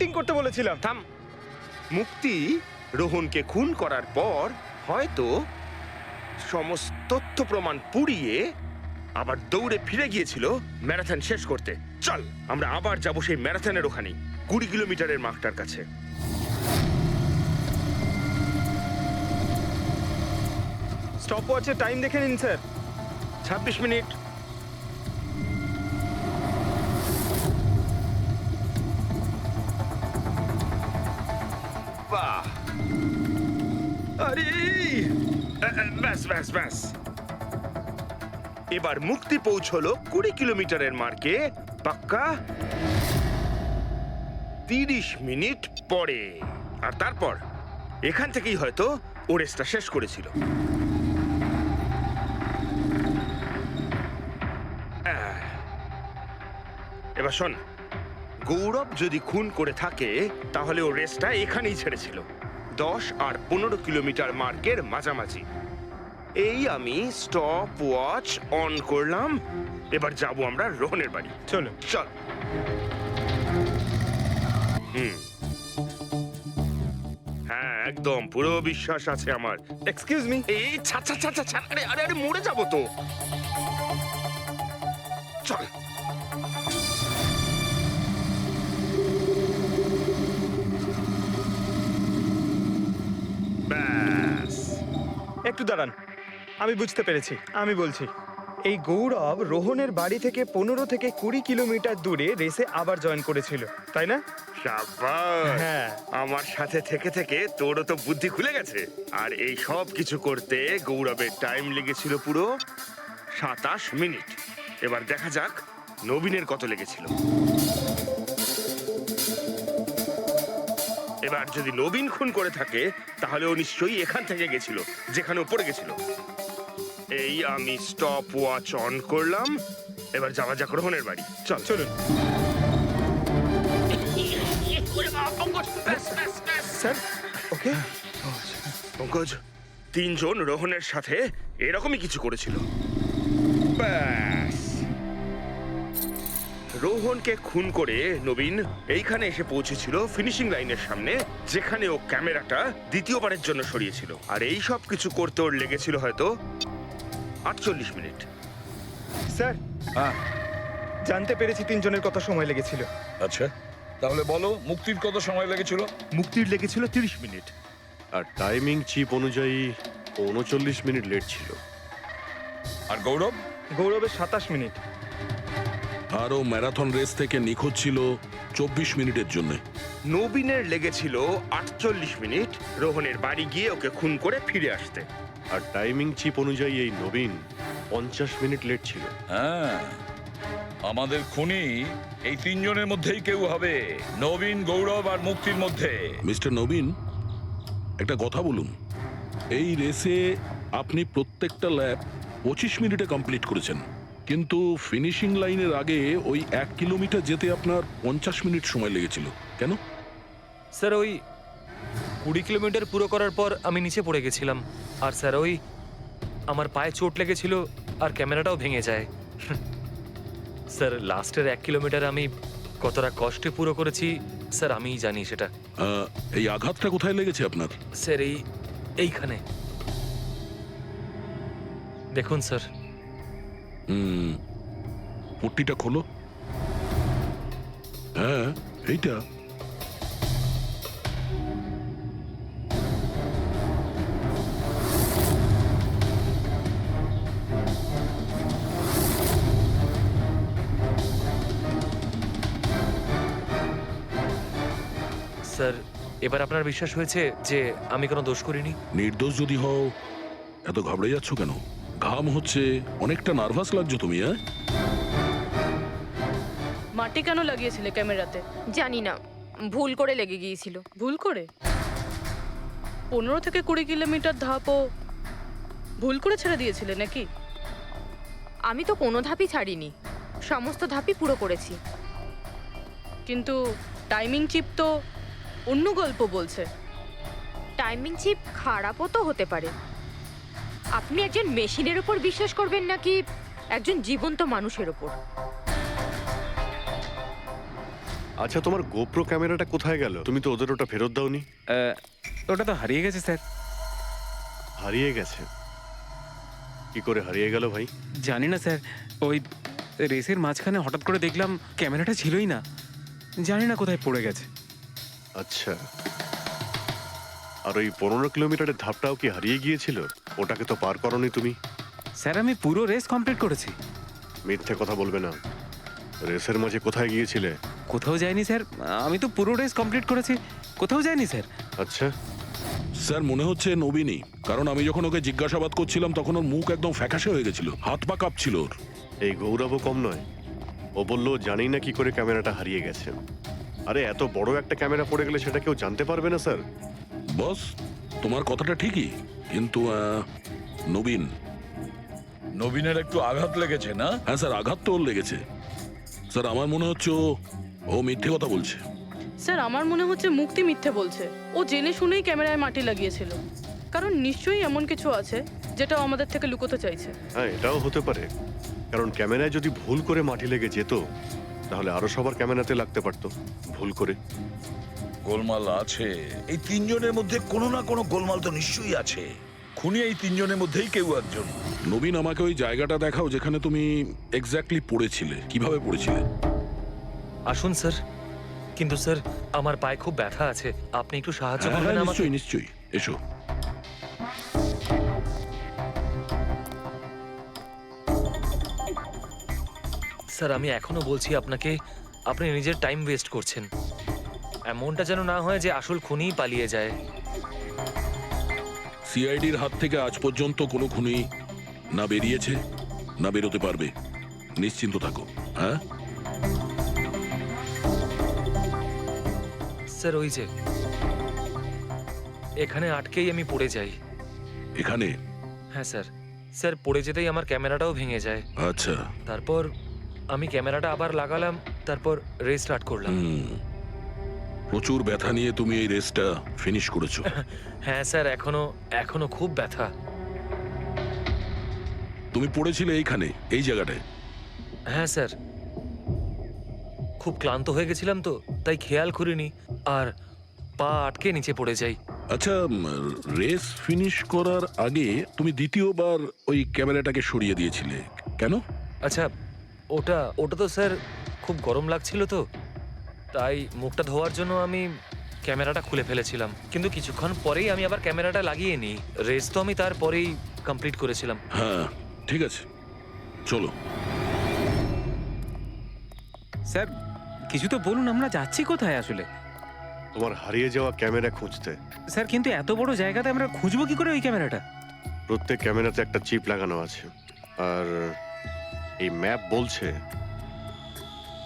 Acting করতে বলেছিলাম। থাম। মুক্তি রোহনকে খুন করার পর হয়তো সমস্ত তথ্য প্রমাণ পুড়িয়ে আবার দৌড়ে ফিরে গিয়েছিল ম্যারাথন শেষ করতে। চল আমরা আবার যাব সেই ম্যারাথনের ওখানে 20 কিলোমিটারের মার্কটার কাছে। স্টপ ওয়াচে টাইম দেখে নিন স্যার। 26 মিনিট। বাহ, আরে ব্যাস ব্যাস ব্যাস। এবার মুক্তি পৌঁছলো 20 কিলোমিটারের মার্কে পাক্কা 30 মিনিট পরে। আর তারপর এখান থেকেই হয়তো ও রেসটা শেষ করেছিল। এবার শোন, গৌরব যদি খুন করে থাকে তাহলে ও রেসটা এখানেই ছেড়েছিল 10 আর 15 কিলোমিটার মার্কের মাঝামাঝি। এই আমি স্টপ ওয়াচ অন করলাম। এবার যাব আমরা রোহনের বাড়ি। চলো। চল। হ্যাঁ, একদম পুরো বিশ্বাস আছে আমার। Excuse me. এই ছা ছা ছা ছা ছা, আরে আরে আরে মরে যাবো তো। চল। ব্যাস। একটু দাঁড়ান, আমি বুঝতে পেরেছি। আমি বলছি, এই গৌরব রোহনের বাড়ি থেকে 15 থেকে 20 কিলোমিটার দূরে রেসে আবার জয়েন করেছিল, তাই না? শাবাশ। হ্যাঁ। আমার সাথে থেকে থেকে তোরও তো বুদ্ধি খুলে গেছে। আর এই সব কিছু করতে গৌরবের টাইম লেগেছিল পুরো 27 মিনিট। এবার দেখা যাক নবীনের কত লেগেছিল। এবার যদি নবীন খুন করে থাকে তাহলে ও নিশ্চয়ই এখান থেকে গেছিল, যেখানে ও পড়ে গেছিল। এই আমি স্টপ ওয়াচ অন করলাম। এবার যাওয়া যাক রোহনের বাড়ি। চল। চলুন স্যার। ওকে। পঙ্কজ, 3 জন রোহনের সাথে এরকমই কিছু করেছিল। ব্যাস। রোহনকে খুন করে নবীন এইখানে এসে পৌঁছেছিল ফিনিশিং লাইনের সামনে, যেখানে ও ক্যামেরাটা দ্বিতীয়বারের জন্য সরিয়েছিল। আর এই সব কিছু করতে ওর লেগেছিল হয়তো 48 মিনিট। স্যার, জানতে পেরেছি 3 জনের কত সময় লেগেছিল। আচ্ছা, তাহলে বলো মুক্তির কত সময় লেগেছিল? মুক্তির লেগেছিল 30 মিনিট। আর টাইমিং চিপ অনুযায়ী 39 মিনিট লেট ছিল। আর গৌরব? গৌরবের 27 মিনিট। আরও ম্যারাথন রেস থেকে নিখোঁজ ছিল 24 মিনিটের জন্য। নবীনের লেগেছিল 48 মিনিট রোহনের বাড়ি গিয়ে ওকে খুন করে ফিরে আসতে। আর টাইমিং চিপ অনুযায়ী এই নবীন 50 মিনিট লেট ছিল। হ্যাঁ, আমাদের খুনি এই 3 জনের মধ্যেই কেউ হবে, নবীন, গৌরব আর মুক্তির মধ্যে। মিস্টার নবীন, একটা কথা বলুন। এই রেসে আপনি প্রত্যেকটা ল্যাপ 25 মিনিটে কমপ্লিট করেছেন, কিন্তু ফিনিশিং লাইনের আগে ওই 1 কিলোমিটার যেতে আপনার 50 মিনিট সময় লেগেছিল। কেন? স্যার, ওই 20 কিলোমিটার পুরো করার পর আমি নিচে পড়ে গেছিলাম। আর স্যার, ওই আমার পায়ে চোট লেগেছিল আর ক্যামেরাটাও ভেঙে যায়। স্যার, লাস্টের 1 কিলোমিটার আমি কতটা কষ্টে পুরো করেছি স্যার আমিই জানি সেটা। এই আঘাতটা কোথায় লেগেছে আপনার? স্যার, এইখানে দেখুন স্যার। পট্টিটা খোলো। হ্যাঁ, এইটা। স্যার, এবার আপনার বিশ্বাস হয়েছে যে আমি কোনো দোষ করিনি? নির্দোষ যদি হও এত ঘাবড়ে যাচ্ছ কেন? ঘাম হচ্ছে, অনেকটা নার্ভাস লাগছো তুমি। হ্যাঁ, মাটি কেন লাগিয়েছিলে ক্যামেরাতে? জানি না, ভুল করে লেগে গিয়েছিল। ভুল করে? 15 থেকে 20 কিলোমিটার ধাপও ভুল করে ছেড়ে দিয়েছিলে নাকি? আমি তো কোনো ধাপই ছাড়িনি, সমস্ত ধাপই পুরো করেছি। কিন্তু টাইমিং চিপ তো অন্য গল্প বলছে। টাইমিং চিপ খারাপও তো হতে পারে। আপনি একজন মেশিনের উপর বিশ্বাস করবেন নাকি একজন জীবন্ত মানুষের উপর? আচ্ছা, তোমার গোপ্রো ক্যামেরাটা কোথায় গেল? তুমি তো ওদের ওটা ফেরত দাওনি। ওটা তো হারিয়ে গেছে স্যার। হারিয়ে গেছে? কি করে হারিয়ে গেল ভাই? জানি না স্যার, ওই রেসের মাঝখানে হঠাৎ করে দেখলাম ক্যামেরাটা ছিলই না, জানি না কোথায় পড়ে গেছে। আচ্ছা, আর ওই 15 কিলোমিটারের ধাপটাও কি হারিয়ে গিয়েছিল? ওটাকে তো পার করনি তুমি। স্যার আমি পুরো রেস কমপ্লিট করেছি। মিথ্যে কথা বলবে না। রেসের মাঝে কোথায় গিয়েছিলে? কোথাও যায়নি স্যার, আমি তো পুরো রেস কমপ্লিট করেছি, কোথাও যায়নি স্যার। আচ্ছা, স্যার মনে হচ্ছে নবীনই, কারণ আমি যখন ওকে জিজ্ঞাসাবাদ করছিলাম তখন ওর মুখ একদম ফ্যাকাশে হয়ে গেছিল, হাত পা কাঁপছিল ওর। এই গৌরবও কম নয়। ও বললো জানি না কি করে ক্যামেরাটা হারিয়ে গেছে। আরে এত বড় একটা ক্যামেরা পড়ে গেলে সেটা কেউ জানতে পারবে না স্যার। বস, তোমার কথাটা ঠিকই, কিন্তু নবীন। নবীনের একটু আঘাত লেগেছে না? হ্যাঁ স্যার, আঘাত তো ওর লেগেছে। স্যার আমার মনে হচ্ছে ও মিথ্যে কথা বলছে। স্যার আমার মনে হচ্ছে মুক্তি মিথ্যে বলছে। ও জেনে শুনেই ক্যামেরায় মাটি লাগিয়েছিল, কারণ নিশ্চয়ই এমন কিছু আছে যেটা ও আমাদের থেকে লুকোতে চাইছে। হ্যাঁ, এটাও হতে পারে, কারণ ক্যামেরায় যদি ভুল করে মাটি লেগে যেত তাহলে আরো সবার ক্যামেরাতে লাগতে পারতো ভুল করে। গোলমাল আছে, এই তিনজনের মধ্যে কোনো না কোনো গোলমাল তো নিশ্চয়ই আছে। খুনি এই তিনজনের মধ্যেই কেউ একজন। নবীন, আমাকে ওই জায়গাটা দেখাও যেখানে তুমি এক্স্যাক্টলি পড়েছিলে, কিভাবে পড়েছিলে। আসুন স্যার, কিন্তু স্যার আমার পায়ে খুব ব্যথা আছে, আপনি একটু সাহায্য হ্যাঁ, করবেন হ্যাঁ, আমাকে? নিশ্চয়ই নিশ্চয়ই, এসো। স্যার আমি এখনো বলছি আপনাকে, আপনি নিজের টাইম ওয়েস্ট করছেন। এমনটা যেন না হয় যে আসল খুনিই পালিয়ে যায়। সিআইডির হাত থেকে আজ পর্যন্ত কোনো খুনি না বেরিয়েছে না বেরোতে পারবে, নিশ্চিন্ত থাকো। হ্যাঁ স্যার ওই যে এখানে আটকেই আমি পড়ে যাই। এখানে? হ্যাঁ স্যার, স্যার পড়ে যেতেই আমার ক্যামেরাটাও ভেঙে যায়। আচ্ছা। তারপর আমি ক্যামেরাটা আবার লাগালাম, তারপর রেস স্টার্ট করলাম। প্রচুর ব্যথা নিয়ে তুমি এই রেসটা ফিনিশ করেছো। হ্যাঁ স্যার, এখনো খুব ব্যথা। তুমি পড়েছিলে এইখানে, এই জায়গাটায়? হ্যাঁ স্যার, খুব ক্লান্ত হয়ে গেছিলাম তো, তাই খেয়াল করিনি, আর পা আটকে নিচে পড়ে যাই। আচ্ছা, রেস ফিনিশ করার আগে তুমি দ্বিতীয়বার ওই ক্যামেরাটাকে সরিয়ে দিয়েছিলে কেন? আচ্ছা, ওটা তো স্যার খুব গরম লাগছিল তো, তাই মুখটা ধোয়ার জন্য আমি ক্যামেরাটা খুলে ফেলেছিলাম, কিন্তু কিছুক্ষণ পরেই আমি আবার ক্যামেরাটা লাগিয়ে নিই। রেস তো আমি তারপরেই কমপ্লিট করেছিলাম। হ্যাঁ ঠিক আছে, চলো। স্যার কিছু তো বলুন, আমরা যাচ্ছি কোথায় আসলে? তোমার হারিয়ে যাওয়া ক্যামেরা খুঁজতে। স্যার কিন্তু এত বড় জায়গাতে আমরা খুঁজবো কি করে ওই ক্যামেরাটা? প্রত্যেক ক্যামেরাতে একটা চিপ লাগানো আছে, আর এই ম্যাপ বলছে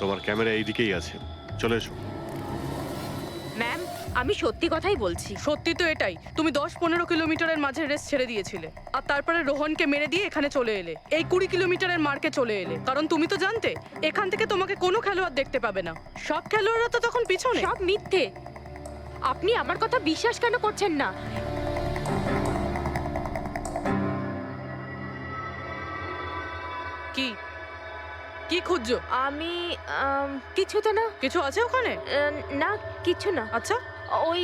তোমার ক্যামেরা এইদিকেই আছে। চলে এসো। ম্যাম, আমি সত্যি কথাই বলছি। সত্যি তো এটাই, তুমি 10-15 কিলোমিটারের মাঝে রেস ছেড়ে দিয়েছিলে, আর তারপরে রোহনকে মেরে দিয়ে এখানে চলে এলে, এই 20 কিলোমিটারের মার্কে চলে এলে, কারণ তুমি তো জানতে এখান থেকে তোমাকে কোনো খেলোয়াড় দেখতে পাবে না। সব খেলোয়াড়রা তো তখন পিছনে। সব মিথ্যে। আপনি আমার কথা বিশ্বাস কেন করছেন না? কি কি খুঁজছো? আমি কিছু তো না। কিছু আছে ওখানে? না, কিছু না। আচ্ছা, ওই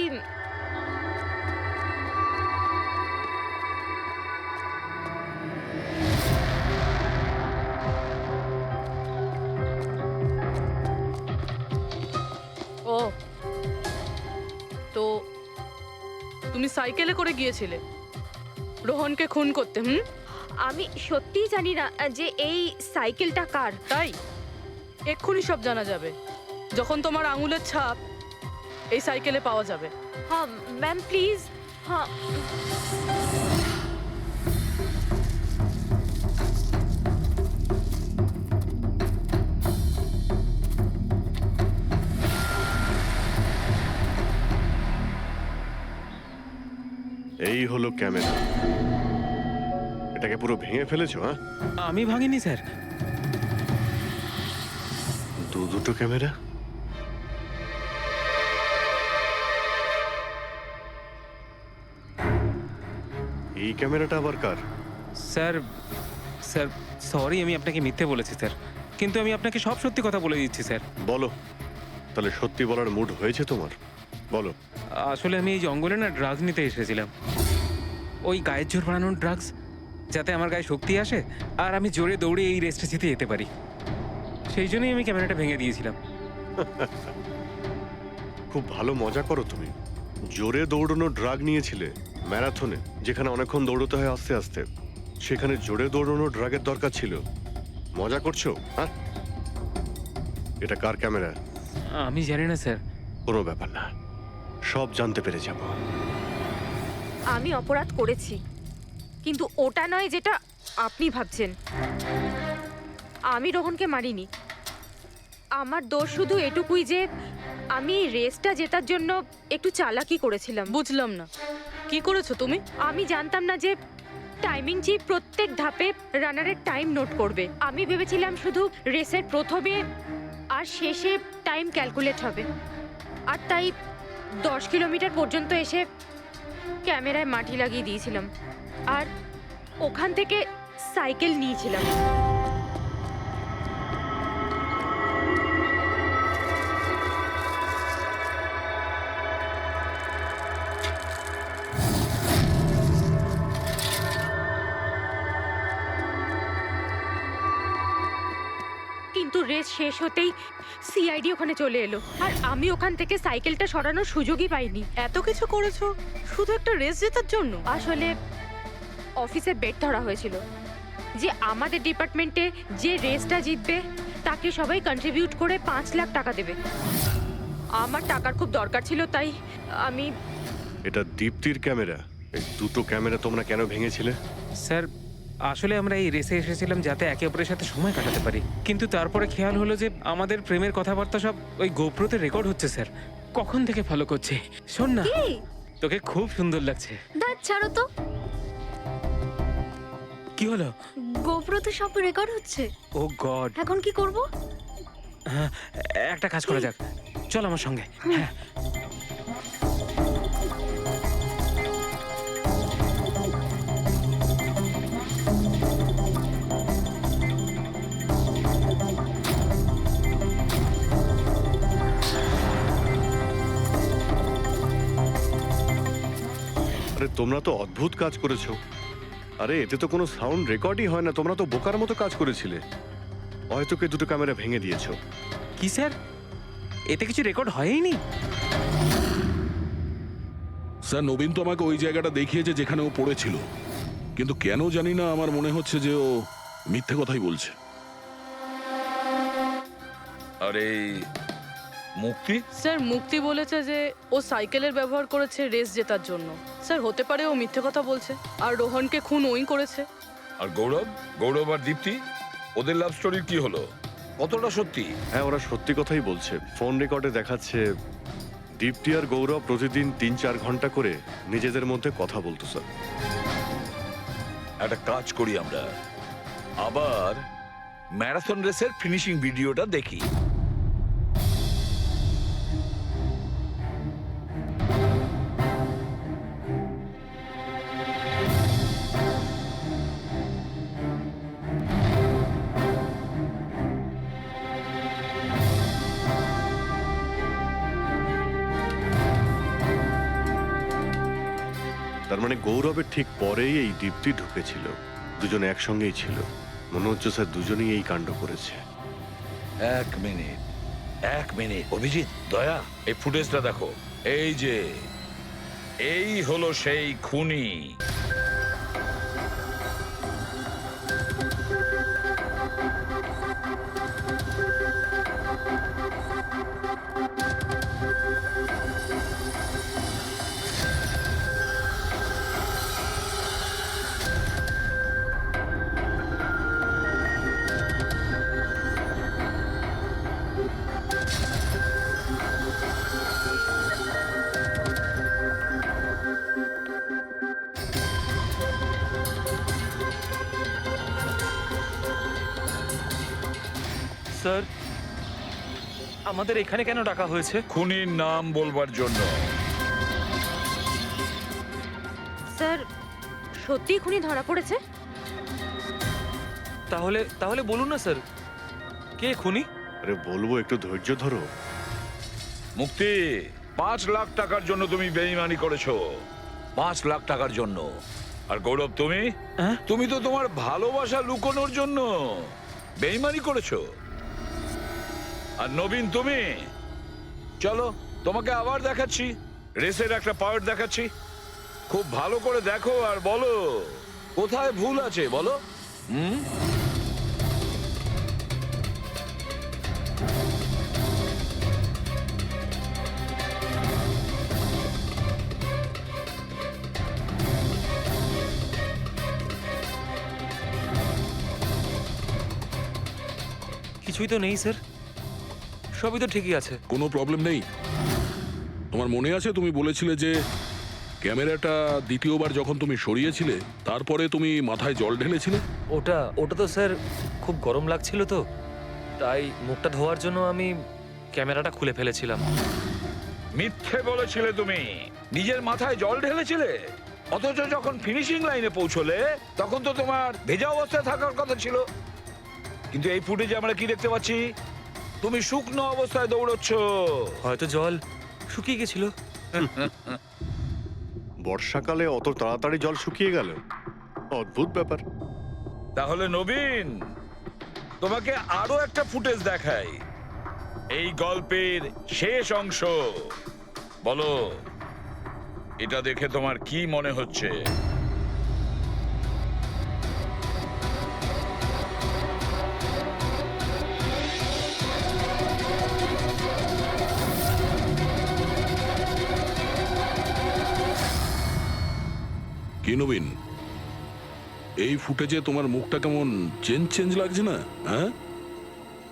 ও তো তুমি সাইকেলে করে গিয়েছিলে রোহনকে খুন করতে? আমি সত্যিই জানি না যে এই সাইকেলটা কার। তাই এক্ষুনি সব জানা যাবে যখন তোমার আঙুলের ছাপ এই সাইকেলে পাওয়া যাবে। হ্যাঁ ম্যাম, প্লিজ। হ্যাঁ এই হলো ক্যামেরা। এটাকে পুরো ভেঙে ফেলেছো? হ্যাঁ, আমি ভাঙিনি স্যার। দুটো ক্যামেরা। এই ক্যামেরাটা আবার কার? স্যার স্যার সরি, আমি আপনাকে মিথ্যে বলেছি স্যার, কিন্তু আমি আপনাকে সব সত্যি কথা বলে দিচ্ছি স্যার। বলো, তাহলে সত্যি বলার মুড হয়েছে তোমার? বলো। আসলে আমি এই জঙ্গলে না ড্রাগস নিতে এসেছিলাম, ওই গায়ের জোর বাড়ানোর ড্রাগস, যাতে আমার গায়ে শক্তি আসে আর আমি জোরে দৌড়ে এই রেসটা জিতে যেতে পারি। সেই জন্যই আমি ক্যামেরাটা ভেঙে দিয়েছিলাম। খুব ভালো মজা করো তুমি। জোরে দৌড়ানো ড্রাগ নিয়েছিলে ম্যারাথনে, যেখানে অনেকক্ষণ দৌড়তে হয় আস্তে আস্তে, সেখানে জোরে দৌড়ানো ড্রাগের দরকার ছিল। মজা করছো? হ্যাঁ, এটা কার ক্যামেরা? আমি জানি না স্যার। কোনো ব্যাপার না, সব জানতে পেরে যাব। আমি অপরাধ করেছি, কিন্তু ওটা নয় যেটা আপনি ভাবছেন। আমি রোহনকে মারিনি। আমার দোষ শুধু এটুকুই যে আমি রেসটা জেতার জন্য একটু চালাকি করেছিলাম। বুঝলাম না, কি করেছো তুমি? আমি জানতাম না যে টাইমিং চিপ প্রত্যেক ধাপে রানারের টাইম নোট করবে। আমি ভেবেছিলাম শুধু রেসের প্রথমে আর শেষে টাইম ক্যালকুলেট হবে, আর তাই 10 কিলোমিটার পর্যন্ত এসে ক্যামেরায় মাটি লাগিয়ে দিয়েছিলাম আর ওখান থেকে সাইকেল নিয়েছিলাম। কিন্তু রেস শেষ হতেই সিআইডি ওখানে চলে এলো আর আমি ওখান থেকে সাইকেলটা সরানোর সুযোগই পাইনি। এত কিছু করেছো শুধু একটা রেস জেতার জন্য? আসলে অফিসে বেট ধরা হয়েছিল যে আমাদের ডিপার্টমেন্টে যে রেসটা জিতবে তাকে সবাই কন্ট্রিবিউট করে 5 লাখ টাকা দেবে। আমার টাকার খুব দরকার ছিল, তাই আমি... এটা দীপ্তির ক্যামেরা। এই দুটো ক্যামেরা তোমরা কেন ভেঙেছিলে? স্যার আসলে আমরা এই রেসে এসেছিলাম যাতে একে অপরের সাথে সময় কাটাতে পারি, কিন্তু তারপরে খেয়াল হলো যে আমাদের প্রেমের কথাবার্তা সব ওই গোপ্রোতে রেকর্ড হচ্ছে। স্যার কখন থেকে ফলো করছে। শোন না, তোকে খুব সুন্দর লাগছে। দাঁত ছাড়ো তো। কি হলো? গোপ্রোতে সব রেকর্ড হচ্ছে। ও গড, এখন কি করব? একটা কাজ করা যাক, চল আমার সঙ্গে। হ্যাঁ আরে তোমরা তো অদ্ভুত কাজ করেছো। আরে এতে তো কোনো সাউন্ড রেকর্ডই হয় না। তোমরা তো বোকার মতো কাজ করেছিলে। হয়তো কে দুটো ক্যামেরা ভেঙে দিয়েছো। কি স্যার, এতে কিছু রেকর্ড হয়নি? স্যার নবীন তো আমাকে ওই জায়গাটা দেখিয়েছে যেখানে ও পড়েছিল, কিন্তু কেন জানি না আমার মনে হচ্ছে যে ও মিথ্যে কথাই বলছে। আরে মুক্তি, স্যার মুক্তি বলেছে যে ও সাইকেলের ব্যবহার করেছে রেস জেতার জন্য। স্যার হতে পারে ও মিথ্যে কথা বলছে আর রোহনকে খুন ওই করেছে। আর গৌরব আর দীপ্তি, ওদের লাভ স্টোরির কি হলো? কতটা সত্যি? হ্যাঁ, ওরা সত্যি কথাই বলছে। ফোন রেকর্ডে দেখাচ্ছে দীপ্তি আর গৌরব প্রতিদিন 3-4 ঘন্টা করে নিজেদের মধ্যে কথা বলতো। স্যার একটা কাজ করি আমরা, আবার ম্যারাথন রেসের ফিনিশিং ভিডিওটা দেখি। তার মানে গৌরবের ঠিক পরেই এই দীপ্তি ঢুকেছিল। দুজনে একসঙ্গেই ছিল। মনে হচ্ছে স্যার দুজনেই এই কাণ্ড করেছে। এক মিনিট অভিজিৎ, দয়া, এই ফুটেজটা দেখো। এই যে এই হলো সেই খুনি। স্যার আমাদের এখানে কেন ডাকা হয়েছে? খুনির নাম বলবার জন্য। স্যার সত্যি খুনি ধরা পড়েছে? তাহলে বলুন না স্যার, কে খুনি? আরে বলবো, একটু ধৈর্য ধরো। মুক্তি, 5 লাখ টাকার জন্য তুমি বেইমানি করেছো, 5 লাখ টাকার জন্য। আর গৌরব তুমি, হ্যাঁ? তুমি তো তোমার ভালোবাসা লুকোনোর জন্য বেইমানি করেছো। আর নবীন তুমি, চলো তোমাকে আবার দেখাচ্ছি, রেসের একটা পার্ট দেখাচ্ছি। খুব ভালো করে দেখো আর বলো কোথায় ভুল আছে, বলো। কিছুই তো নেই স্যার, সবই তো ঠিকই আছে। কোনো প্রবলেম নেই। তোমার মনে আছে তুমি বলেছিলে যে ক্যামেরাটা দ্বিতীয়বার যখন তুমি সরিয়েছিলে তারপরে তুমি মাথায় জল ঢেলেছিলে? ওটা ওটা তো স্যার খুব গরম লাগছিল, তো তাই মুখটা ধোয়ার জন্য আমি ক্যামেরাটা খুলে ফেলেছিলাম। মিথ্যে বলেছিলে তুমি, নিজের মাথায় জল ঢেলেছিলে। অথচ যখন ফিনিশিং লাইনে পৌঁছলে তখন তো তোমার ভেজা অবস্থায় থাকার কথা ছিল। কিন্তু এই ফুটেজে আমরা কি দেখতে পাচ্ছি, তুমি শুকনো অবস্থায় দৌড়চ্ছ। হয়তো জল শুকিয়ে গেছিল। বর্ষাকালে অত তাড়াতাড়ি জল শুকিয়ে গেল, অদ্ভুত ব্যাপার। তাহলে নবীন, তোমাকে আরো একটা ফুটেজ দেখাই, এই গল্পের শেষ অংশ। বলো, এটা দেখে তোমার কি মনে হচ্ছে? কি নবীন, এই ফুটেজে তোমার মুখটা কেমন চেঞ্জ চেঞ্জ লাগছে না? হ্যাঁ,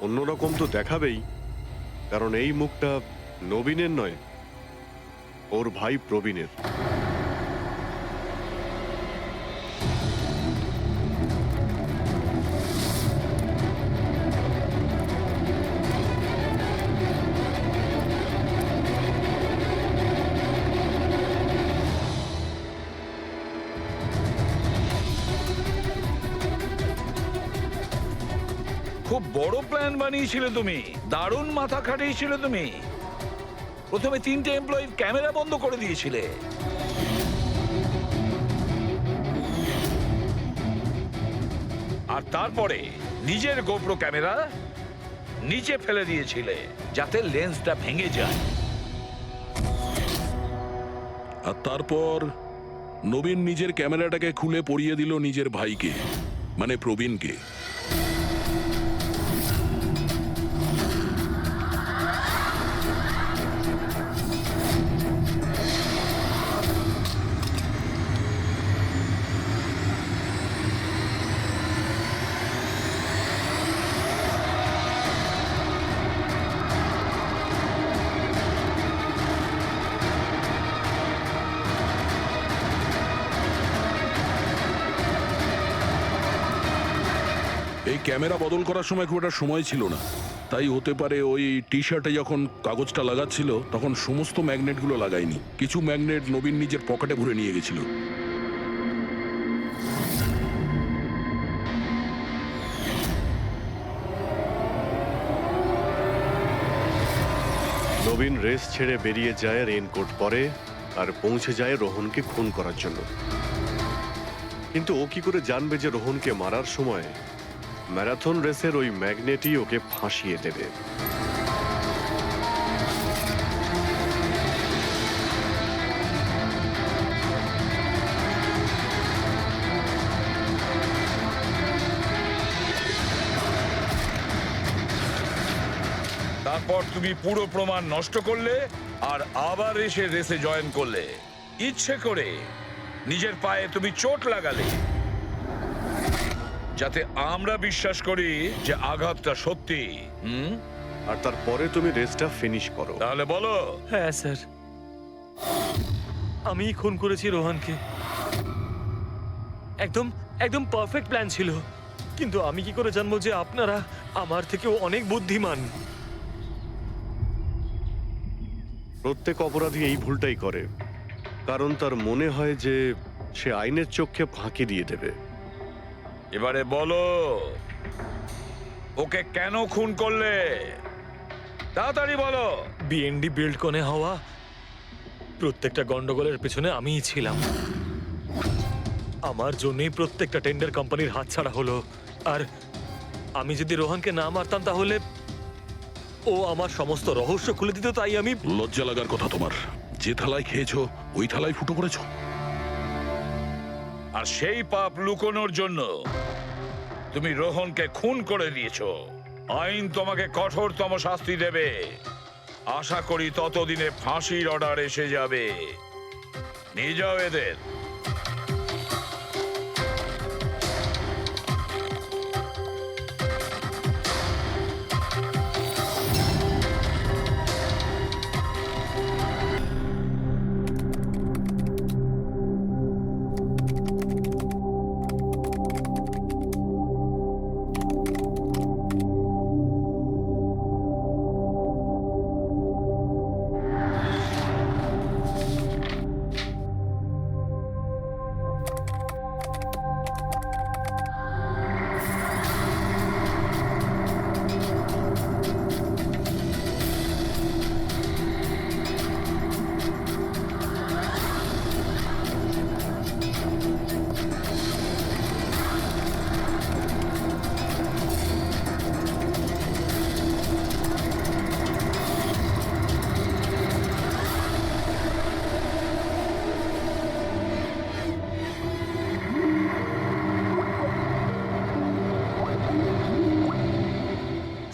অন্যরকম তো দেখাবেই, কারণ এই মুখটা নবীনের নয়, ওর ভাই প্রবীণের। খুব বড় প্ল্যান বানিয়েছিলে তুমি, দারুণ মাথা খাটিয়েছিলে তুমি। প্রথমে 3টে এমপ্লয়ির ক্যামেরা বন্ধ করে দিয়েছিলে, আর তারপরে নিজের গোপ্রো ক্যামেরা নিচে ফেলে দিয়েছিলে যাতে লেন্সটা ভেঙে যায়। আর তারপর নবীন নিজের ক্যামেরাটাকে খুলে পরিয়ে দিল নিজের ভাইকে, মানে প্রবীণকে। এই ক্যামেরা বদল করার সময় খুব একটা সময় ছিল না, তাই হতে পারে ওই টি শার্টে যখন কাগজটা লাগাচ্ছিল তখন সমস্ত ম্যাগনেটগুলো লাগায়নি, কিছু ম্যাগনেট নবীন নিজের পকেটে ভরে নিয়ে গেছিল। নবীন রেস ছেড়ে বেরিয়ে যায় রেইনকোট পরে আর পৌঁছে যায় রোহনকে খুন করার জন্য। কিন্তু ও কি করে জানবে যে রোহনকে মারার সময় ম্যারাথন রেসের ওই ম্যাগনেটই ওকে ফাঁসিয়ে দেবে? তারপর তুমি পুরো প্রমাণ নষ্ট করলে আর আবার এসে রেসে জয়েন করলে। ইচ্ছে করে নিজের পায়ে তুমি চোট লাগালে যাতে আমরা বিশ্বাস করি যে আঘাতটা সত্যি। আর তারপরে তুমি রেসটা ফিনিশ করো। তাহলে বলো। হ্যাঁ স্যার, আমি খুন করেছি রোহনকে। একদম একদম পারফেক্ট প্ল্যান ছিল, কিন্তু আমি কি করে জানবো যে আপনারা আমার থেকেও অনেক বুদ্ধিমান? প্রত্যেক অপরাধী এই ভুলটাই করে, কারণ তার মনে হয় যে সে আইনের চোখে ফাঁকি দিয়ে দেবে। এবারে বলো, ওকে কেন খুন করলে? তাড়াতাড়ি বলো। বিএনডি বিল্ড কোনে হওয়া প্রত্যেকটা গন্ডগোলের পেছনে আমিই ছিলাম। আমার জন্যই প্রত্যেকটা টেন্ডার কোম্পানির হাতছাড়া হলো। আর আমি যদি রোহনকে না মারতাম তাহলে ও আমার সমস্ত রহস্য খুলে দিত। তাই আমি লজ্জা লাগার কথা তোমার। যে থালায় খেয়েছো ওই থালায় ফুটো করেছো। আর সেই পাপ লুকোনোর জন্য তুমি রোহনকে খুন করে দিয়েছো। আইন তোমাকে কঠোরতম শাস্তি দেবে। আশা করি ততদিনে ফাঁসির অর্ডার এসে যাবে। নিয়ে যাও এদের।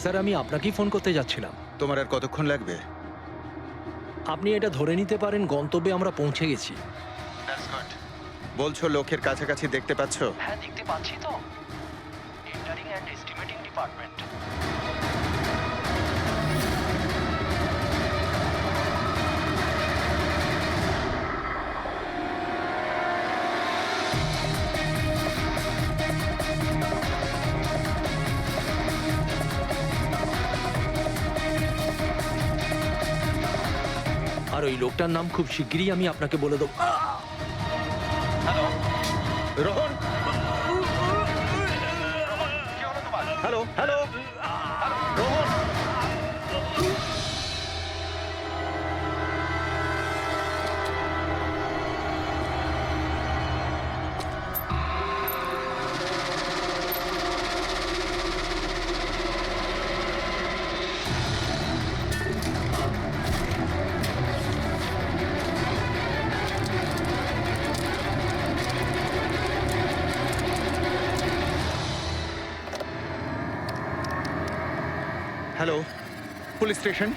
স্যার, আমি আপনাকেই ফোন করতে যাচ্ছিলাম। তোমার আর কতক্ষণ লাগবে? আপনি এটা ধরে নিতে পারেন গন্তব্যে আমরা পৌঁছে গেছি। বলছো লোকের কাছাকাছি দেখতে পাচ্ছ? হ্যাঁ, দেখতে পাচ্ছি তো। Tendering and estimating department. আর ওই লোকটার নাম খুব শিগগিরই আমি আপনাকে বলে দেবো। Rohan, hello hello, Rohan. Hello, police station.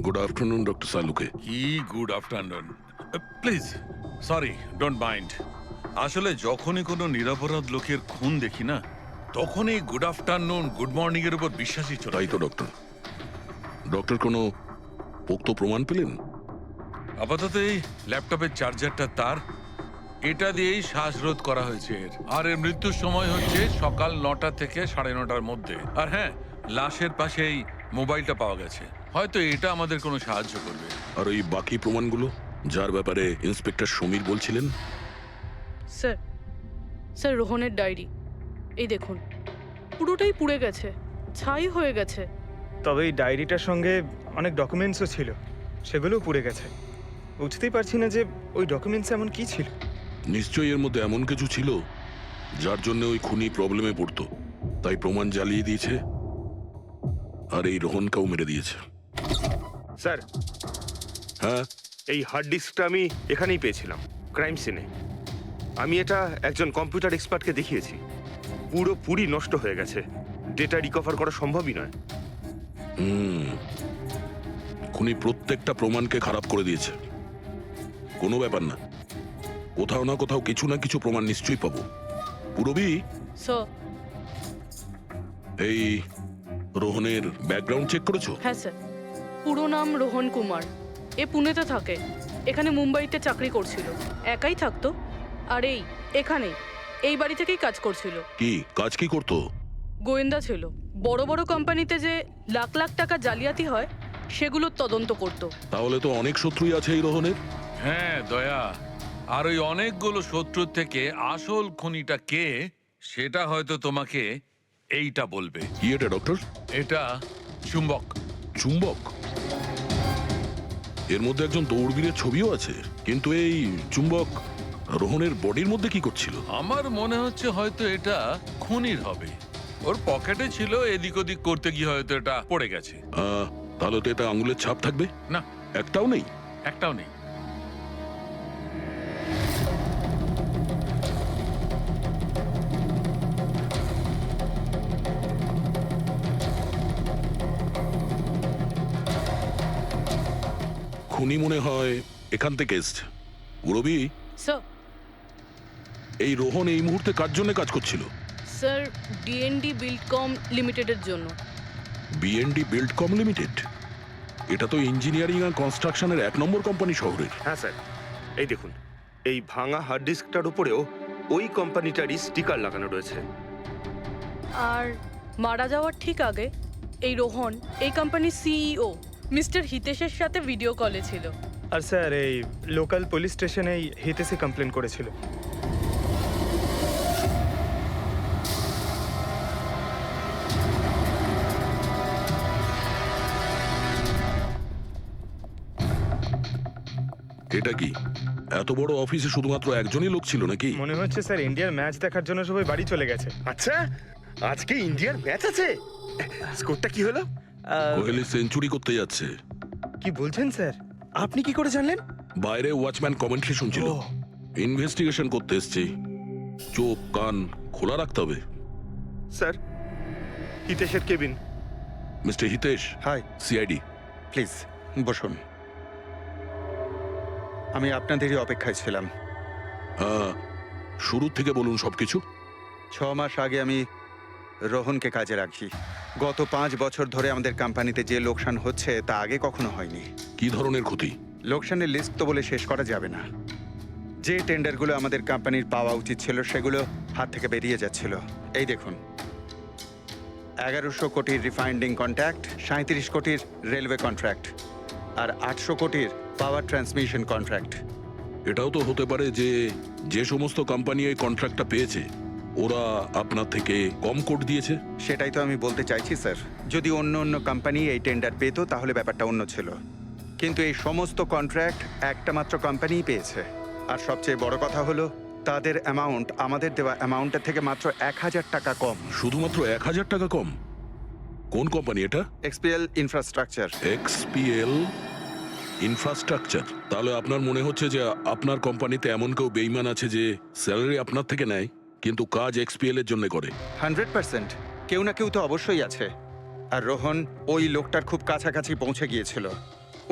Good afternoon doctor Salunke. কি good afternoon. Please, sorry, don't mind. আসলে যখনই কোনো নিরপরাধ লোকের খুন দেখি না, তখনই গুড আফটারনুন, গুড মর্নিং এর উপর বিশ্বাসই চলে তাই তো যায়। ডক্টর। ডক্টর কোনো পোক্ত প্রমাণ পেলেন? আপাতত এই ল্যাপটপের চার্জারটা তার, এটা দিয়েই শ্বাসরোধ করা হয়েছে এর। আর এর মৃত্যুর সময় হচ্ছে সকাল 9টা থেকে 9:30টার মধ্যে। আর হ্যাঁ, লাশের পাশে এই মোবাইলটা পাওয়া গেছে। হয়তো এটা আমাদের কোনো সাহায্য করবে। আর ওই বাকি প্রমাণগুলো যার ব্যাপারে ইন্সপেক্টর সমীর বলছিলেন? স্যার, স্যার, রোহনের ডায়েরি এই দেখুন, পুরোটাই পুড়ে গেছে, ছাই হয়ে গেছে। তবে এই ডায়েরিটার সঙ্গে অনেক ডকুমেন্টসও ছিল, সেগুলোও পুড়ে গেছে। বুঝতেই পারছি না যে ওই ডকুমেন্টস এমন কি ছিল। নিশ্চয়ই এর মধ্যে এমন কিছু ছিল যার জন্য ওই খুনি প্রবলেমে পড়তো, তাই প্রমাণ জ্বালিয়ে দিয়েছে আর এই রোহনকেও মেরে দিয়েছে। স্যার, হ্যাঁ, এই হার্ড ডিস্কটা আমি এখানেই পেয়েছিলাম, ক্রাইম সিনে। আমি এটা একজন কম্পিউটার এক্সপার্টকে দেখিয়েছি, পুরোপুরি নষ্ট হয়ে গেছে, ডেটা রিকভার করা সম্ভবই নয়। খুনি প্রত্যেকটা প্রমাণকে খারাপ করে দিয়েছে। কোনো ব্যাপার না, কোথাও না কোথাও কিছু না কিছু প্রমাণ নিশ্চয়ই পাবো। পুরবি, স্যার। এই রোহনের ব্যাকগ্রাউন্ড চেক করেছো? হ্যাঁ স্যার, পুরো নাম রোহন কুমার। এ পুনেতে থাকে, এখানে মুম্বাইতে চাকরি করছিল, একাই থাকতো। আর এখানে এই বাড়ি থেকেই কাজ করছিল। কি কাজ কি করতো? গোয়েন্দা ছিল। বড় বড় কোম্পানিতে যে লাখ লাখ টাকা জালিয়াতি হয় সেগুলোর তদন্ত করতো। তাহলে তো অনেক শত্রুই আছে এই রোহনের। হ্যাঁ দয়া, আর ওই অনেকগুলো শত্রুর থেকে আসল খুনিটা কে সেটা হয়তো তোমাকে এইটা বলবে। কি এটা ডক্টর? এটা চুম্বক। চুম্বক? এর মধ্যে একজন দৌড়বীরের ছবিও আছে, কিন্তু এই চুম্বক রোহনের বডির মধ্যে কি করছিল? আমার মনে হচ্ছে হয়তো এটা খুনির হবে। ওর পকেটে ছিল, এদিক ওদিক করতে গিয়ে হয়তো এটা পড়ে গেছে। তাহলে তো এটা আঙুলের ছাপ থাকবে। না, একটাও নেই। একটাও নেই। খুনি মনে হয় এখান থেকে এসছে। পুরবি, স্যার। এই রোহন এই মুহূর্তে কার জন্য কাজ করছিল? স্যার, ডিএনডি বিল্ডকম লিমিটেডের জন্য। BND buildcom limited? এটা তো ইঞ্জিনিয়ারিং আর কনস্ট্রাকশনের 1 নম্বর কোম্পানি শহরের। হ্যাঁ স্যার, এই দেখুন, এই ভাঙা হার্ড ডিস্কটার উপরেও ওই কোম্পানিটারই স্টিকার লাগানো রয়েছে। আর মারা যাওয়ার ঠিক আগে এই রোহন এই কোম্পানির সিইও মিস্টার হিতেশের সাথে ভিডিও কলে ছিল। আর স্যার, এই লোকাল পুলিশ স্টেশনেই হিতেশে কমপ্লেন করেছিল। এটা কি এত বড় অফিসে শুধুমাত্র একজনই লোক ছিল নাকি? মনে হচ্ছে স্যার ইন্ডিয়ার ম্যাচ দেখার জন্য সবাই বাড়ি চলে গেছে। আচ্ছা, আজকে ইন্ডিয়ার ম্যাচ আছে? স্কোরটা কি হলো? কোহলি সেঞ্চুরি করতে যাচ্ছে। কি বলছেন স্যার? আপনি কি করে জানলেন? বাইরে ওয়াচম্যান কমেন্ট্রি শুনছিল। ইনভেস্টিগেশন করতে এসেছি, চোখ কান খোলা রাখতে হবে। স্যার, হিতেশের cabin. Mister Hitesh, hi, CID. Please বসুন। আমি আপনাদেরই অপেক্ষায় ছিলাম। শুরু থেকে বলুন সবকিছু। 6 মাস আগে আমি রোহনকে কাজে রাখি। গত 5 বছর ধরে আমাদের কোম্পানিতে যে লোকসান হচ্ছে তা আগে কখনো হয়নি। কি ধরনের ক্ষতি? লোকসানের লিস্ট তো বলে শেষ করা যাবে না। যে টেন্ডারগুলো আমাদের কোম্পানির পাওয়া উচিত ছিল সেগুলো হাত থেকে বেরিয়ে যাচ্ছিল। এই দেখুন, 1100 কোটির রিফাইন্ডিং কন্ট্রাক্ট, 37 কোটির রেলওয়ে কন্ট্রাক্ট, আর 800 কোটির পাওয়ার ট্রান্সমিশন কন্ট্রাক্ট। এটাও তো হতে পারে যে যে সমস্ত কোম্পানি এই কন্ট্রাক্টটা পেয়েছে ওরা আপনার থেকে কম কোট দিয়েছে। সেটাই তো আমি বলতে চাইছি স্যার। যদি অন্য অন্য কোম্পানি এই টেন্ডার পেত তাহলে ব্যাপারটা অন্য ছিল, কিন্তু এই সমস্ত কন্ট্রাক্ট একটা মাত্র কোম্পানিই পেয়েছে। আর সবচেয়ে বড় কথা হলো তাদের অ্যামাউন্ট আমাদের দেওয়া অ্যামাউন্টের থেকে মাত্র 1000 টাকা কম। শুধুমাত্র 1000 টাকা কম? কোন কোম্পানি এটা? XPL infrastructure. XPL infrastructure? তাহলে আপনার মনে হচ্ছে যে আপনার কোম্পানিতে এমন কেউ বেইমান আছে যে স্যালারি আপনার থেকে নেয় কিন্তু কাজ এক্সপিএল এর জন্য করে? 100%। কেউ না কেউ তো অবশ্যই আছে। আর রোহন ওই লোকটার খুব কাছাকাছি পৌঁছে গিয়েছিল।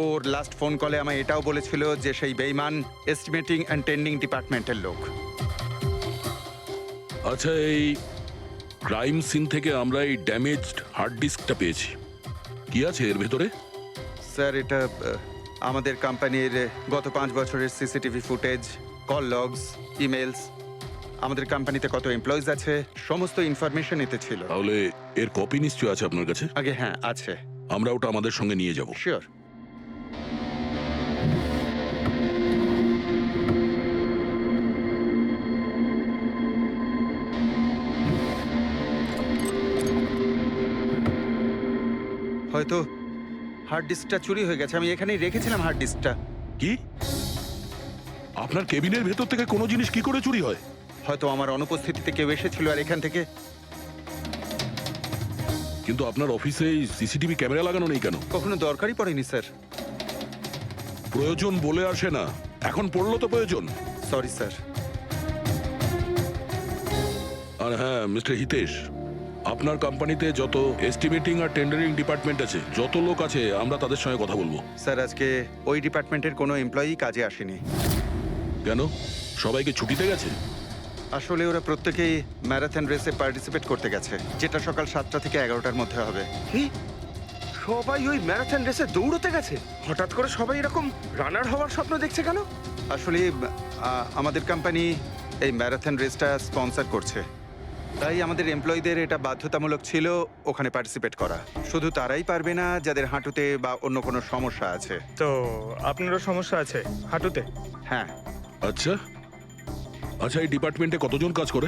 ওর লাস্ট ফোন কলে আমায় এটাও বলেছিল যে সেই বেইমান এস্টিমেটিং অ্যান্ড টেন্ডিং ডিপার্টমেন্টের লোক। আচ্ছা, এই ক্রাইম সিন থেকে আমরা এই ড্যামেজড হার্ড ডিস্কটা পেয়েছি, কি আছে এর ভেতরে? স্যার, এটা আমাদের কোম্পানির গত 5 বছরের CCTV footage, call logs, emails, আমাদের কোম্পানিতে কত এমপ্লয়িজ আছে, সমস্ত ইনফরমেশন এতে ছিল। তাহলে এর কপি নিশ্চয়ই আছে আপনার কাছে? আগে হ্যাঁ, আছে। আমরা ওটা আমাদের সঙ্গে নিয়ে যাব। শিওর। হয়তো হার্ড ডিস্কটা চুরি হয়ে গেছে। আমি এখানেই রেখেছিলাম হার্ড ডিস্কটা। কি? আপনার কেবিনের ভেতর থেকে কোনো জিনিস কি করে চুরি হয়? হয়তো আমার অনুপস্থিতিতে কেউ এসেছিল আর এখান থেকে। কিন্তু আপনার অফিসে সিসিটিভি ক্যামেরা লাগানো নেই কেন? কখনো দরকারই পড়েনি স্যার। প্রয়োজন বলে আসে না, এখন পড়লো তো প্রয়োজন। Sorry sir. আর হ্যাঁ মিস্টার হিতেশ, আপনার কোম্পানিতে যত এস্টিমেটিং আর টেন্ডারিং ডিপার্টমেন্ট আছে, যত লোক আছে, আমরা তাদের সঙ্গে কথা বলবো। স্যার আজকে ওই ডিপার্টমেন্টের কোনো এমপ্লয়ি কাজে আসেনি। কেন? সবাইকে ছুটিতে গেছে? আসলে ওরা প্রত্যেকেই ম্যারাথন রেসে পার্টিসিপেট করতে গেছে, যেটা সকাল 7টা থেকে 11টার মধ্যে হবে। কি? সবাই ওই ম্যারাথন রেসে দৌড়তে গেছে? হঠাৎ করে সবাই এরকম রানার হওয়ার স্বপ্ন দেখছে কেন? আসলে আমাদের কোম্পানি এই ম্যারাথন রেসটা স্পন্সর করছে, তাই আমাদের এমপ্লয়ীদের এটা বাধ্যতামূলক ছিল ওখানে পার্টিসিপেট করা। শুধু তারাই পারবে না যাদের হাঁটুতে বা অন্য কোনো সমস্যা আছে। তো আপনারও সমস্যা আছে হাঁটুতে? হ্যাঁ, আচ্ছা আচ্ছা, এই ডিপার্টমেন্টে কতজন কাজ করে?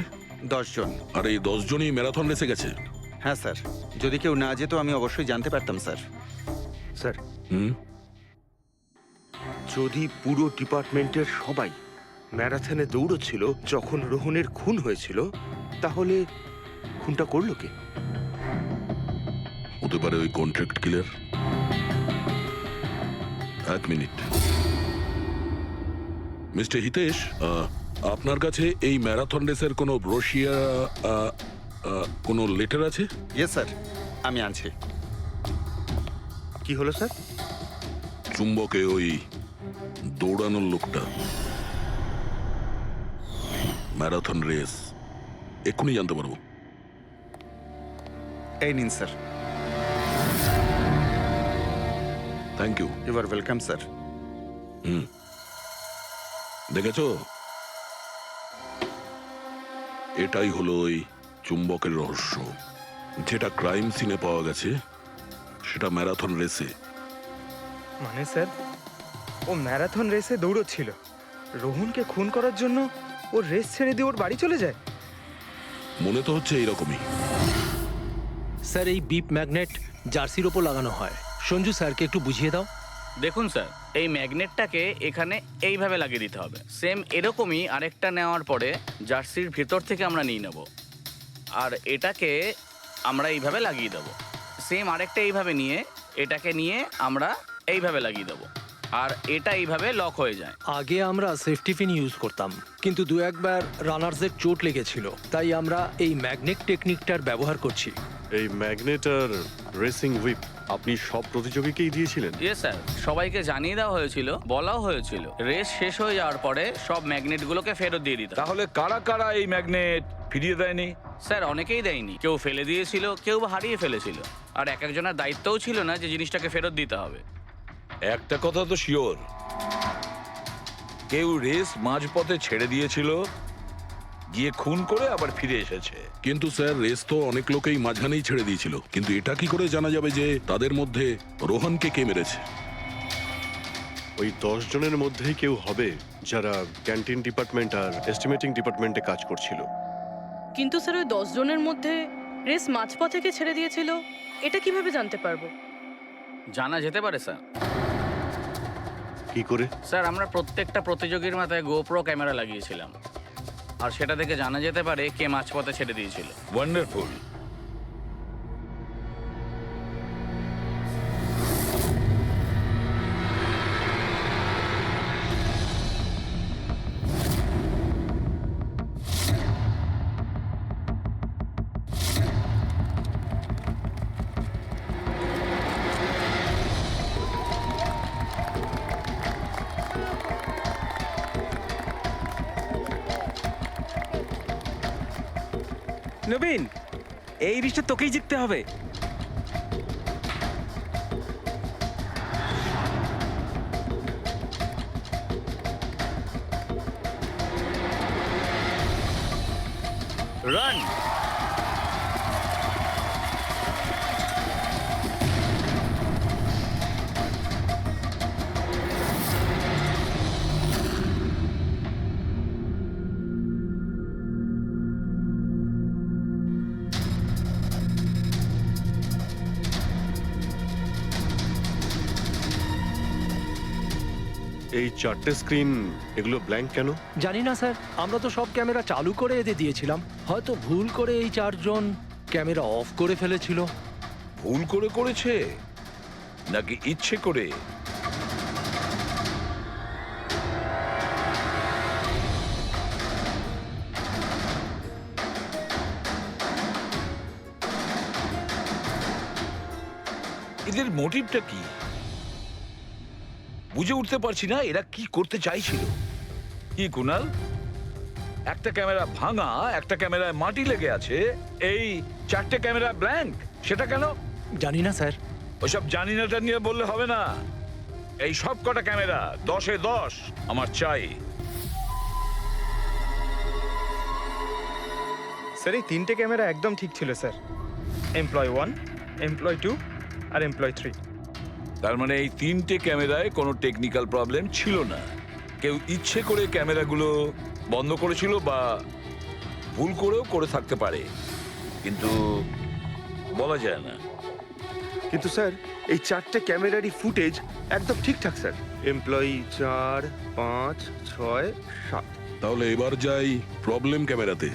10 জন। আর এই 10 জনই ম্যারাথন রেসে গেছে? হ্যাঁ স্যার, যদি কেউ না যেত আমি অবশ্যই জানতে পারতাম স্যার। স্যার, হুম, যদি পুরো ডিপার্টমেন্টের সবাই ম্যারাথনে দৌড়চ্ছিল যখন রোহনের খুন হয়েছিল, তাহলে খুনটা করলো কে? হতে পারে ওই কন্ট্রাক্ট কিলার। এক মিনিট মিস্টার হিতেশ, আপনার কাছে এই ম্যারাথন রেসের কোনো ব্রোশিয়া, কোনো লেটার আছে? ইয়েস স্যার, আমি আনছি। কি হলো স্যার? চুম্বকে ওই দৌড়ানোর লোকটা, ম্যারাথন রেস, এক্ষুনি জানতে পারবো। এই নিন sir. Thank you. You are welcome sir. হুম, দেখেছো, এটাই হলো ওই চুম্বকের রহস্য। যেটা ক্রাইম সিনে পাওয়া গেছে সেটা ম্যারাথন রেসে। মানে স্যার, ও ম্যারাথন রেসে দৌড়চ্ছিল, রোহনকে খুন করার জন্য ও রেস ছেড়ে দিয়ে ওর বাড়ি চলে যায়? মনে তো হচ্ছে এইরকমই। স্যার, এই বিপ ম্যাগনেট জার্সির ওপর লাগানো হয়। সঞ্জু স্যারকে একটু বুঝিয়ে দাও। দেখুন স্যার, এই ম্যাগনেটটাকে এখানে এইভাবে লাগিয়ে দিতে হবে। সেম এরকমই আরেকটা নেওয়ার পরে জার্সির ভেতর থেকে আমরা নিয়ে নেব, আর এটাকে আমরা এইভাবে লাগিয়ে দেবো। সেম আরেকটা এইভাবে নিয়ে এটাকে নিয়ে আমরা এইভাবে লাগিয়ে দেবো, আর এটা এইভাবে লক হয়ে যায়। আগে আমরা সেফটি পিন ইউজ করতাম, কিন্তু দু একবার রানার্সের চোট লেগেছিল, তাই আমরা এই ম্যাগনেট টেকনিকটার ব্যবহার করছি। এই ম্যাগনেট আর রেসিং হুইপ আপনি সব প্রতিযোগীকেই দিয়েছিলেন? ইয়েস স্যার, সবাইকে জানিয়ে দেওয়া হয়েছিল, বলাও হয়েছিল রেস শেষ হয়ে যাওয়ার পরে সব ম্যাগনেটগুলোকে ফেরত দিয়ে দিতে। তাহলে কারা কারা এই ম্যাগনেট ফিরিয়ে দেয়নি? স্যার, অনেকেই দেয়নি, কেউ ফেলে দিয়েছিল, কেউ বা হারিয়ে ফেলেছিল, আর এক একজনের দায়িত্বও ছিল না যে জিনিসটাকে ফেরত দিতে হবে। একটা কথা তো শিওর, কেউ রেস মাঝপথে ছেড়ে দিয়েছিল, গিয়ে খুন করে আবার ফিরে এসেছে। কিন্তু স্যার, রেস তো অনেক লোকেই মাঝখানেই ছেড়ে দিয়েছিল, কিন্তু এটা কি করে জানা যাবে যে তাদের মধ্যে রোহনকে কে মেরেছে? ওই 10 জনের মধ্যেই কেউ হবে যারা ক্যান্টিন ডিপার্টমেন্ট আর এস্টিমেটিং ডিপার্টমেন্টে কাজ করছিল। কিন্তু স্যার, ওই 10 জনের মধ্যে রেস মাঝপথ থেকে ছেড়ে দিয়েছিল, এটা কিভাবে জানতে পারবো? জানা যেতে পারে স্যার। কি করে? স্যার, আমরা প্রত্যেকটা প্রতিযোগীর মাথায় গোপ্রো ক্যামেরা লাগিয়েছিলাম, আর সেটা থেকে জানা যেতে পারে কে মাঝপথে ছেড়ে দিয়েছিল। ওয়ান্ডারফুল। নবীন, এই রিশটা তোকেই জিততে হবে। রান। এই 4টে স্ক্রিন, এগুলো ব্ল্যাঙ্ক কেন? জানি না স্যার, আমরা তো সব ক্যামেরা চালু করে এদের দিয়েছিলাম। হয়তো ভুল করে এই 4 জন ক্যামেরা অফ করে ফেলেছিল। ভুল করে করেছে নাকি ইচ্ছে করে? এদের মোটিভটা কি বুঝে উঠতে পারছি না, এরা কি করতে চাইছিল। কি কুনাল, একটা ক্যামেরা ভাঙা, একটা ক্যামেরায় মাটি লেগে আছে, এই 4টে ক্যামেরা ব্ল্যাঙ্ক, সেটা কেন? জানি না স্যার। ওইসব জানি নাটা নিয়ে বললে হবে না। এই সব কটা ক্যামেরা 10-এ 10 আমার চাই। স্যার এই 3টে ক্যামেরা একদম ঠিক ছিল স্যার। এমপ্লয় 1, এমপ্লয় 2 আর এমপ্লয় 3। তার মানে এই 3টে ক্যামেরায় কোনো টেকনিক্যাল প্রবলেম ছিল না। কেউ ইচ্ছে করে ক্যামেরাগুলো বন্ধ করেছিল বা ভুল করেও করে থাকতে পারে, কিন্তু বলা যায় না। কিন্তু স্যার এই 4টে ক্যামেরারই ফুটেজ একদম ঠিকঠাক স্যার। এমপ্লয়ি 4, 5, 6, 7। তাহলে এবার যাই প্রবলেম ক্যামেরাতে।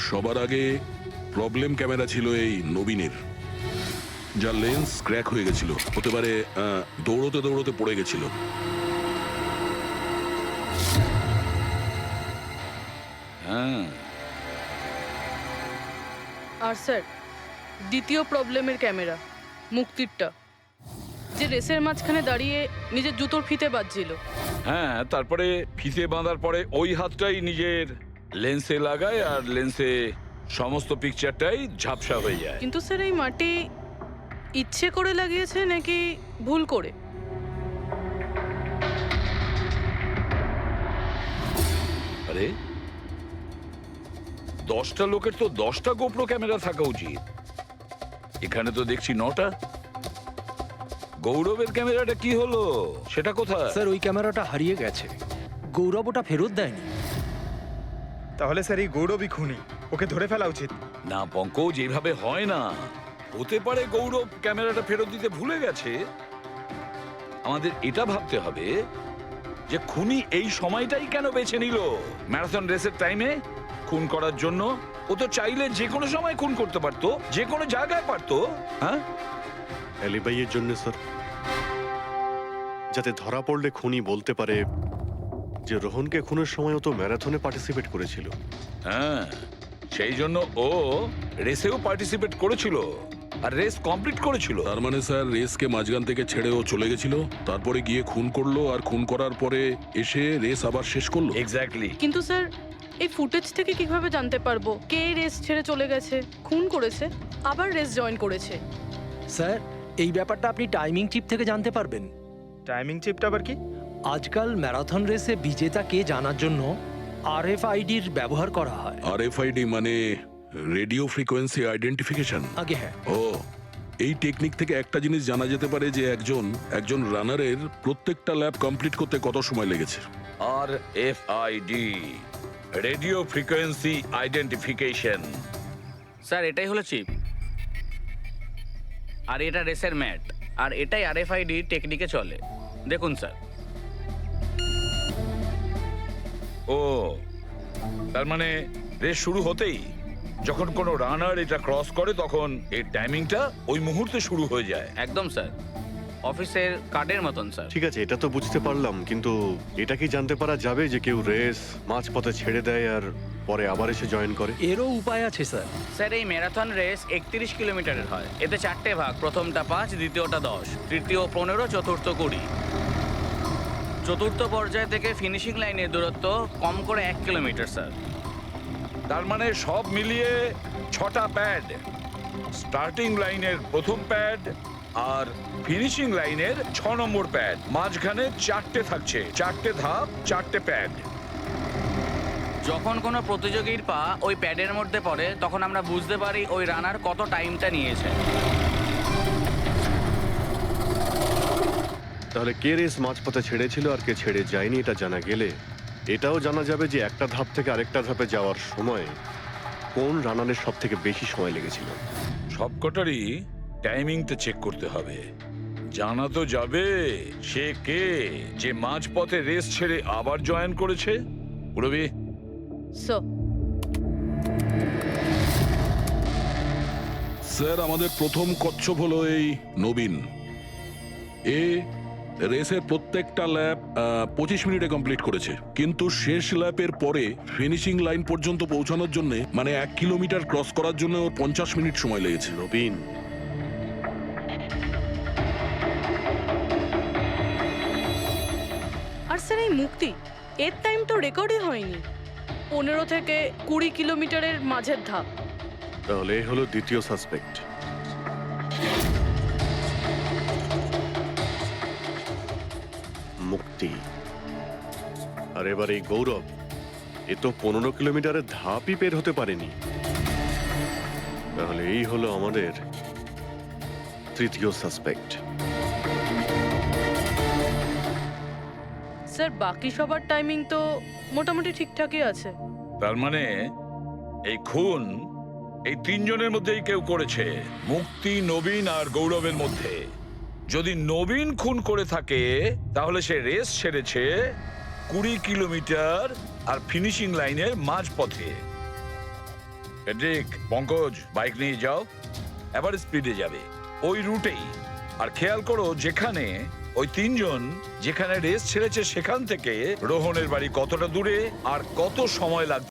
সবার আগে প্রবলেম ক্যামেরা ছিল এই নবীনের, যার লেন্স ক্র্যাক হয়ে গেছিল। হতে পারে দৌড়তে দৌড়তে পড়ে গেছিল। হ্যাঁ, আর স্যার দ্বিতীয় প্রবলেমের ক্যামেরা, মুক্তিরটা, যে রেসের মাঝখানে দাঁড়িয়ে নিজের জুতোর ফিতে বাজছিল। হ্যাঁ, তারপরে ফিতে বাঁধার পরে ওই হাতটাই নিজের লেন্সে লাগায় আর লেন্সে সমস্ত পিকচারটাই ঝাপসা হয়ে যায়। কিন্তু স্যার এই মাটি ইচ্ছে করে লাগিয়েছে নাকি ভুল করে? আরে 10টা লোকের তো 10টা গোপ্রো ক্যামেরা থাকা উচিত, এখানে তো দেখছি 9টা। গৌরবের ক্যামেরাটা কি হলো, সেটা কোথায়? স্যার ওই ক্যামেরাটা হারিয়ে গেছে, গৌরব ওটা ফেরত দেয়নি। তাহলে স্যার এই গৌরবই খুনি, ওকে ধরে ফেলা উচিত। না পঙ্কজ, যেভাবে হয় না। হতে পারে গৌরব ক্যামেরাটা ফেরত দিতে ভুলে গেছে। আমাদের এটা ভাবতে হবে যে খুনি এই সময়টাই কেন বেছে নিল ম্যারাথন রেসের টাইমে খুন করার জন্য। ও তো চাইলে যে কোনো সময় খুন করতে পারতো, যে কোনো জায়গায় পারতো। হ্যাঁ, অ্যালিবাইয়ের জন্য স্যার, যাতে ধরা পড়লে খুনি বলতে পারে যে রোহনকে খুনের সময় ও তো ম্যারাথনে পার্টিসিপেট করেছিল। হ্যাঁ, সেই জন্য ও রেসেও পার্টিসিপেট করেছিল আর রেস কমপ্লিট করেছিল। তার মানে স্যার রেসকে মাঝখান থেকে ছেড়ে ও চলে গেছিল, তারপরে গিয়ে খুন করলো, আর খুন করার পরে এসে রেস আবার শেষ করলো। এক্স্যাক্টলি। কিন্তু স্যার এই ফুটেজ থেকে কিভাবে জানতে পারবো কে রেস ছেড়ে চলে গেছে, খুন করেছে, আবার রেস জয়েন করেছে? স্যার এই ব্যাপারটা আপনি টাইমিং চিপ থেকে জানতে পারবেন। টাইমিং চিপটা আবার কি? আজকাল ম্যারাথন রেসে বিজেতা কে জানার জন্য আরএফআইডির ব্যবহার করা হয়। আরএফআইডি মানে রেডিও ফ্রিকোয়েন্সি আইডেন্টিফিকেশন। আগে হ্যাঁ। ও, এই টেকনিক থেকে একটা জিনিস জানা যেতে পারে যে একজন রানারের প্রত্যেকটা ল্যাব কমপ্লিট করতে কত সময় লেগেছে। RFID, radio frequency identification. Sir এটাই হলো চিপ, আর এটা রেসের ম্যাট, আর এটাই RFID টেকনিকে চলে। দেখুন স্যার। ও, তার মানে রেস শুরু হতেই যখন কোনো রানার এটা ক্রস করে তখন এর টাইমিংটা ওই মুহূর্তে শুরু হয়ে যায়। একদম স্যার, অফিসের কার্ডের মতন স্যার। ঠিক আছে, এটা তো বুঝতে পারলাম, কিন্তু এটা কি জানতে পারা যাবে যে কেউ রেস মাঝপথে ছেড়ে দেয় আর পরে আবার এসে জয়েন করে? এরও উপায় আছে স্যার। স্যার এই ম্যারাথন রেস 31 কিলোমিটারের হয়। এতে 4টে ভাগ, প্রথমটা 5, দ্বিতীয়টা 10, তৃতীয় 15, চতুর্থ 20। চতুর্থ পর্যায় থেকে ফিনিশিং লাইনের দূরত্ব কম করে 1 কিলোমিটার স্যার। তার মানে সব মিলিয়ে 6টা প্যাড, স্টার্টিং লাইনের প্রথম প্যাড আর ফিনিশিং লাইনের 6 নম্বর প্যাড, মাঝখানে 4টে থাকছে, 4টে ধাপ, 4টে প্যাড। যখন কোনো প্রতিযোগীর পা ওই প্যাডের মধ্যে পড়ে তখন আমরা বুঝতে পারি ওই রানার কত টাইমটা নিয়েছে। তাহলে কে রেস মাঝপথে ছেড়েছিল আর কে ছেড়ে যায়নি এটা জানা গেলে এটাও জানা যাবে যে একটা ধাপ থেকে আরেকটা ধাপে যাওয়ার সময় কোন রানারের সব থেকে বেশি সময় লেগেছিল। সবকটারই টাইমিংটা চেক করতে হবে। জানা তো যাবে সে কে যে মাঝপথে রেস ছেড়ে আবার জয়েন করেছে। পুরবি, স্যার আমাদের প্রথম কচ্ছপ হলো এই নবীন। এ রেসের প্রত্যেকটা ল্যাপ 25 মিনিটে কমপ্লিট করেছে, কিন্তু শেষ ল্যাপের পরে ফিনিশিং লাইন পর্যন্ত পৌঁছানোর জন্য, মানে 1 কিলোমিটার ক্রস করার জন্য ওর 50 মিনিট সময় লেগেছে। নবীন আর স্যার এই মুক্তি, এর টাইম তো রেকর্ডই হয়নি। 15 থেকে 20 কিলোমিটারের মাঝের ধাপ। তাহলে এই হলো দ্বিতীয় সাসপেক্ট। মুক্তি। আর এবার এই গৌরব, এ তো 15 কিলোমিটারের ধাপই বের হতে পারেনি। তাহলে এই হলো আমাদের তৃতীয় সাসপেক্ট। স্যার বাকি সবার টাইমিং তো মোটামুটি ঠিকঠাকই আছে। তার মানে এই খুন এই তিনজনের মধ্যেই কেউ করেছে, মুক্তি, নবীন আর গৌরবের মধ্যে। যদি নবীন খুন করে থাকে তাহলে সে রেস ছেড়েছে 20 কিলোমিটার আর ফিনিশিং লাইনের মাঝপথে। পেড্রিক, পঙ্কজ, বাইক নিয়ে যাও, এবার স্পিডে যাবে ওই রুটেই। আর খেয়াল করো যেখানে ওই তিনজন যেখানে রেস ছেড়েছে সেখান থেকে রোহনের বাড়ি কতটা দূরে আর কত সময় লাগবে